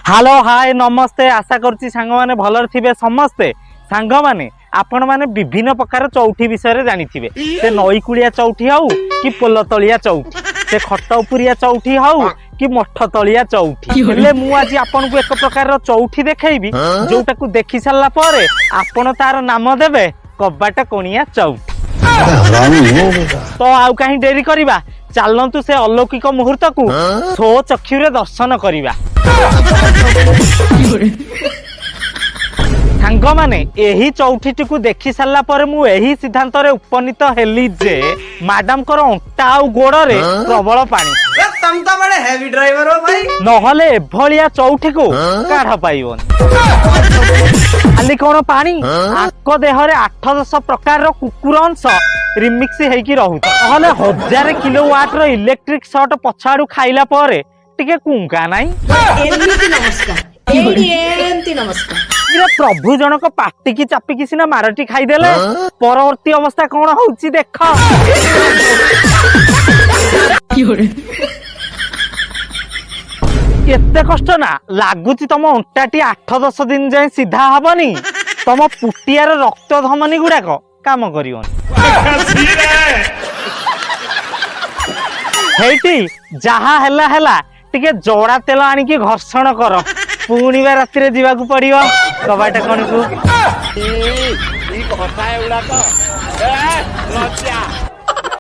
Hello hi नमस्ते आशा करुच्ची सांग माने भलर थिबे समस्ते सांग माने आपण माने विभिन्न प्रकार चौठी विषय जानिथिबे से नई कुलिया चौठी हाउ कि पोल तलिया चौठी से खट उपरिया चौठी हाउ कि मठ तलिया चौठी हेले मु आज आपन को एक प्रकार चौठी देखैबी जोटा को देखि सारला परे आपण तार नाम देबे कबाट कोनिया चौठी। तो आउ कहीं डेरी करिबा चलतु से अलौकिक मुहूर्त को सो चक्षुरे दर्शन करिबा। सांग माने एही चौठी को देखि सारला पर मु एही सिद्धांत रे उपनीत हेली जे मैडम कर अंटा आ गोड़ रे प्रबल पानी तुम तो बड़े हेवी ड्राइवर हो भाई नहले एभलिया चौठी को काढ़ पाइबन खाली कौन पानी आक देहरे 8-10 प्रकार रो कुकुर अंश रिमिक्स हेकी रहू नहले 1000 किलोवाट रो इलेक्ट्रिक शॉर्ट पछाडू खाइला परे टिके कुंका नाही। नमस्कार प्रभु जनक पाटी की चापी की सिना मारटी खाईदेले परवर्ती अवस्था कौन होउची देख। केते कष्ट ना लागुची तम अंटाटी 8-10 दिन जाए सीधा हबनी तम पुटियार रक्त धमनी गुड़ाक काम करिवनी हेटी जहा हैला हैला टिके जोड़ा तेल आनी की घर्षण कर पुणी बा राति रे जीवा को पड़ियो कबाट कोन को